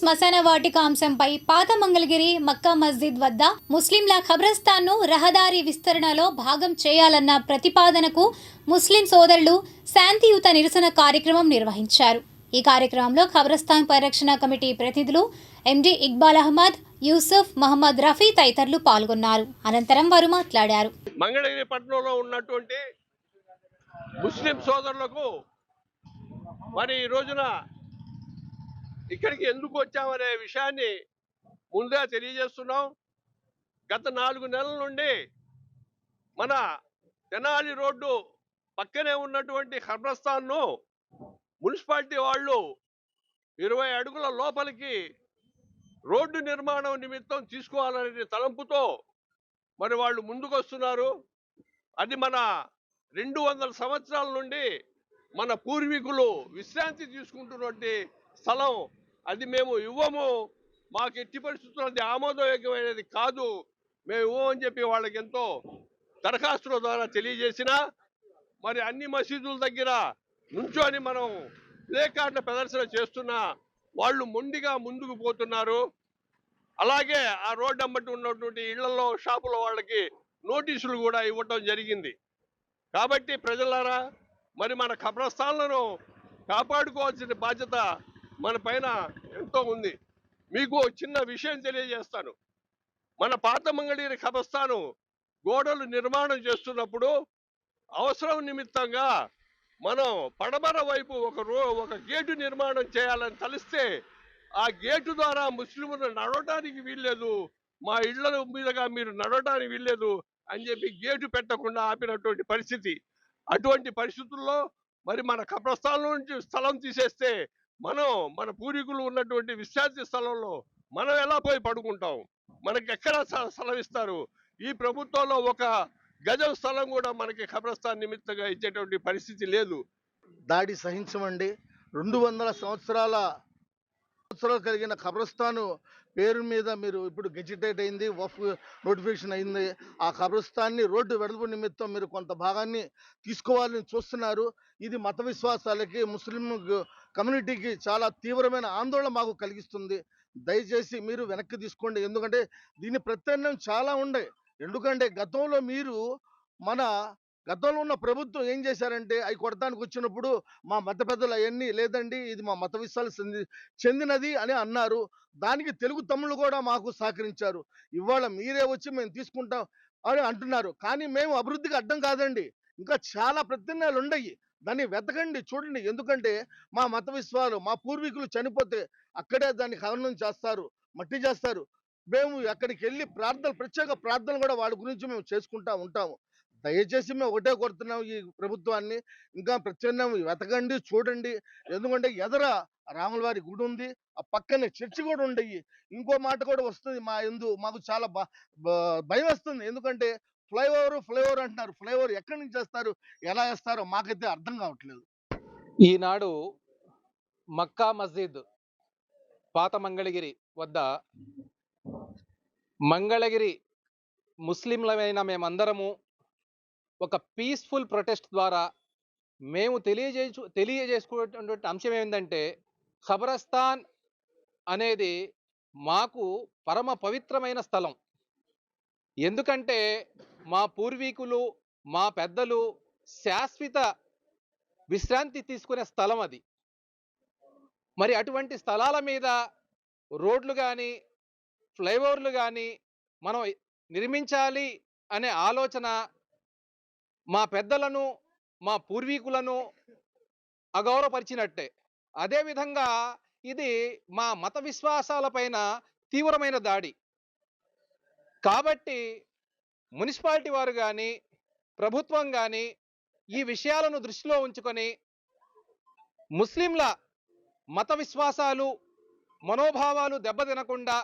శ్మశాన వాటిక అంశంపై పాత మంగళగిరి మక్కా మస్జిద్ వద్ద ముస్లింల ఖబ్రస్థాన్ను రహదారి విస్తరణలో భాగం చేయాలన్న ప్రతిపాదనకు ముస్లిం సోదరులు శాంతియుత నిరసన కార్యక్రమం నిర్వహించారు. ఈ కార్యక్రమంలో ఖబ్రస్థాన్ పరిరక్షణ కమిటీ ప్రతినిధులు ఎండి ఇక్బాల్ అహ్మద్, యూసుఫ్, మహమ్మద్ రఫీ తదితరులు పాల్గొన్నారు. అనంతరం వారు మాట్లాడారు. మంగళగిరి పట్టణంలో ఉన్నటువంటి ముస్లిం సోదరులకు మరి ఈ రోజున ఇక్కడికి ఎందుకు వచ్చామనే విషయాన్ని ముందుగా తెలియజేస్తున్నాం. గత 4 నెలల నుండి మన తెనాలి రోడ్డు పక్కనే ఉన్నటువంటి ఖబ్రస్థాన్ను మున్సిపాలిటీ వాళ్ళు 20 అడుగుల లోపలికి రోడ్డు నిర్మాణం నిమిత్తం తీసుకోవాలనే తలంపుతో మరి వాళ్ళు ముందుకు వస్తున్నారు. అది మన 200 సంవత్సరాల నుండి మన పూర్వీకులు విశ్రాంతి తీసుకుంటున్నటువంటి స్థలం. అది మేము ఇవ్వము, మాకు ఎట్టి పరిస్థితుల్లో అది ఆమోదయోగ్యమైనది కాదు, మేము ఇవ్వమని చెప్పి వాళ్ళకి ఎంతో దరఖాస్తుల ద్వారా తెలియజేసిన మరి అన్ని మసీదుల దగ్గర నుంచొని మనం ప్లే కార్డుల ప్రదర్శన చేస్తున్నా వాళ్ళు మొండిగా ముందుకు పోతున్నారు. అలాగే ఆ రోడ్డు అమ్మటి ఉన్నటువంటి ఇళ్లలో షాపుల వాళ్ళకి నోటీసులు కూడా ఇవ్వటం జరిగింది. కాబట్టి ప్రజలారా, మరి మన ఖబ్రస్థాన్లను కాపాడుకోవాల్సిన బాధ్యత మన పైన ఎంతో ఉంది. మీకు చిన్న విషయం తెలియజేస్తాను. మన పాత మంగళగిరి ఖబ్రస్థాను గోడలు నిర్మాణం చేస్తున్నప్పుడు అవసరం నిమిత్తంగా మనం పడమర వైపు ఒక గేటు నిర్మాణం చేయాలని తలిస్తే ఆ గేటు ద్వారా ముస్లింలు నడవడానికి వీల్లేదు, మా ఇళ్ల మీదుగా మీరు నడవడానికి వీల్లేదు అని చెప్పి గేటు పెట్టకుండా ఆపినటువంటి పరిస్థితి. అటువంటి పరిస్థితుల్లో మరి మన ఖబ్రస్థాన్ల నుంచి స్థలం తీసేస్తే మన పూర్వీకులు ఉన్నటువంటి విశ్రాంతి స్థలంలో మనం ఎలా పోయి పడుకుంటాం? మనకి ఎక్కడ స్థలం ఇస్తారు? ఈ ప్రభుత్వంలో ఒక గజం స్థలం కూడా మనకి ఖబ్రస్థాన్ నిమిత్తంగా ఇచ్చేటువంటి పరిస్థితి లేదు. దాడి సహించమండి. 200 సంవత్సరాల కలిగిన ఖబ్రస్థాను పేరు మీద మీరు ఇప్పుడు గెజిటేట్ అయింది, వఫ్ నోటిఫికేషన్ అయింది. ఆ ఖబ్రస్థాన్ని రోడ్డు వెడల్పు నిమిత్తం మీరు కొంత భాగాన్ని తీసుకోవాలని చూస్తున్నారు. ఇది మత విశ్వాసాలకి, ముస్లిం కమ్యూనిటీకి చాలా తీవ్రమైన ఆందోళన మాకు కలిగిస్తుంది. దయచేసి మీరు వెనక్కి తీసుకోండి. ఎందుకంటే దీని ప్రత్యామ్నాయం చాలా ఉండే. ఎందుకంటే గతంలో ఉన్న ప్రభుత్వం ఏం చేశారంటే, అవి కొడతానికి వచ్చినప్పుడు మా మత పెద్దలు అవన్నీ లేదండి, ఇది మా మత విశ్వాసాలకు చెందినది అని అన్నారు. దానికి తెలుగు తమ్ముళ్ళు కూడా మాకు సహకరించారు. ఇవాళ మీరే వచ్చి మేము తీసుకుంటాం అని అంటున్నారు. కానీ మేము అభివృద్ధికి అడ్డం కాదండి, ఇంకా చాలా ప్రత్యామ్నాయాలు ఉన్నాయి. దాన్ని వెతకండి, చూడండి. ఎందుకంటే మా మత విశ్వాసాలు, మా పూర్వీకులు చనిపోతే అక్కడే దాన్ని ఖననం చేస్తారు, మట్టి చేస్తారు. మేము అక్కడికి వెళ్ళి ప్రత్యేక ప్రార్థనలు కూడా వాళ్ళ గురించి మేము చేసుకుంటా ఉంటాము. దయచేసి మేము ఒకటే కోరుతున్నాం ఈ ప్రభుత్వాన్ని, ఇంకా ప్రత్యామ్నాయం వెతకండి, చూడండి. ఎందుకంటే ఎదర రాముల వారి గుడి ఉంది, ఆ పక్కనే చర్చి కూడా ఉండయి. ఇంకో మాట కూడా వస్తుంది మాకు చాలా భయం వస్తుంది. ఎందుకంటే ఫ్లైఓవర్ అంటున్నారు. ఫ్లైఓవర్ ఎక్కడి నుంచి చేస్తారు, ఎలా వేస్తారో మాకైతే అర్థం కావట్లేదు. ఈనాడు మక్కా మస్జిద్ పాత మంగళగిరి వద్ద మంగళగిరి ముస్లింలమైన మేమందరము ఒక పీస్ఫుల్ ప్రొటెస్ట్ ద్వారా మేము తెలియజేసుకునేటువంటి అంశం ఏంటంటే, ఖబరస్థాన్ అనేది మాకు పరమ పవిత్రమైన స్థలం. ఎందుకంటే మా పూర్వీకులు, మా పెద్దలు శాశ్వత విశ్రాంతి తీసుకునే స్థలం అది. మరి అటువంటి స్థలాల మీద రోడ్లు కానీ, ఫ్లైఓవర్లు కానీ మనం నిర్మించాలి అనే ఆలోచన మా పెద్దలను, మా పూర్వీకులను అగౌరవపరిచినట్టే. అదేవిధంగా ఇది మా మత విశ్వాసాలపైన తీవ్రమైన దాడి. కాబట్టి మున్సిపాలిటీ వారు కానీ, ప్రభుత్వం కానీ ఈ విషయాలను దృష్టిలో ఉంచుకొని ముస్లింల మత విశ్వాసాలు, మనోభావాలు దెబ్బతినకుండా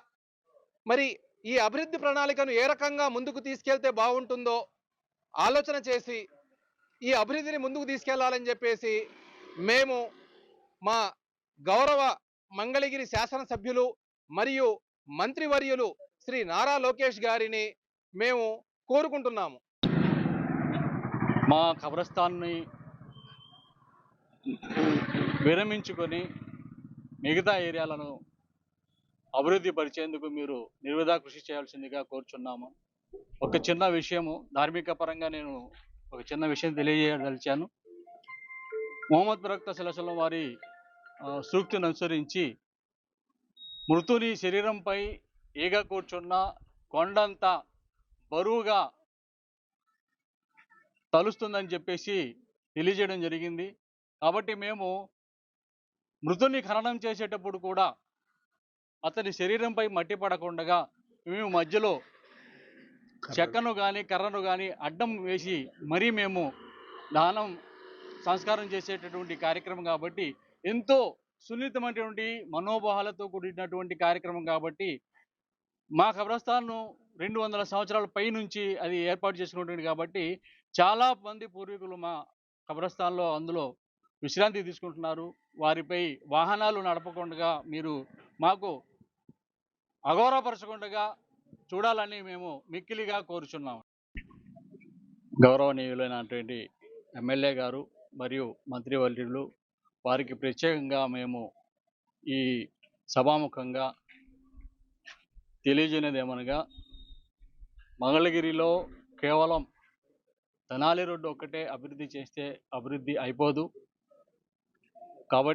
మరి ఈ అభివృద్ధి ప్రణాళికను ఏ రకంగా ముందుకు తీసుకెళ్తే బాగుంటుందో ఆలోచన చేసి ఈ అభివృద్ధిని ముందుకు తీసుకెళ్లాలని చెప్పేసి మేము మా గౌరవ మంగళగిరి శాసనసభ్యులు మరియు మంత్రివర్యులు శ్రీ నారా లోకేష్ గారిని మేము కోరుకుంటున్నాము. మా ఖబరస్థాన్ని విరమించుకొని మిగతా ఏరియాలను అభివృద్ధి పరిచేందుకు మీరు నిర్విధా కృషి చేయాల్సిందిగా కోరుచున్నాము. ఒక చిన్న విషయము, ధార్మిక పరంగా నేను ఒక చిన్న విషయం తెలియజేయదలిచాను. మొహమ్మద్ ప్రవక్త సల్లల్లాహు వారి సూక్తిని అనుసరించి మృతుని శరీరంపై ఈగ కూర్చున్న కొండంత బరువుగా తలుస్తుందని చెప్పేసి తెలియజేయడం జరిగింది. కాబట్టి మేము మృతుని ఖననం చేసేటప్పుడు కూడా అతని శరీరంపై మట్టి పడకుండా మేము మధ్యలో చెక్కను కానీ కర్రను కానీ అడ్డం వేసి మరీ మేము దానం సంస్కారం చేసేటటువంటి కార్యక్రమం కాబట్టి ఎంతో సున్నితమైనటువంటి మనోభావాలతో కూడినటువంటి కార్యక్రమం కాబట్టి మా ఖబరస్థాన్ను 200 సంవత్సరాల పై నుంచి అది ఏర్పాటు చేసుకున్నటువంటి కాబట్టి చాలా మంది పూర్వీకులు మా ఖబరస్థాన్లో అందులో విశ్రాంతి తీసుకుంటున్నారు. వారిపై వాహనాలు నడపకుండా మీరు మాకు అగౌరవపరచకుండా చూడాలని మేము మిక్కిలిగా కోరుచున్నాము. గౌరవనీయులైనటువంటి ఎమ్మెల్యే గారు మరియు మంత్రివర్యులు వారికి ప్రత్యేకంగా మేము ఈ సభాముఖంగా తెలియజేయనిది ఏమనగా, మంగళగిరిలో కేవలం తెనాలి రోడ్డు ఒక్కటే అభివృద్ధి చేస్తే అభివృద్ధి అయిపోదు. కాబట్టి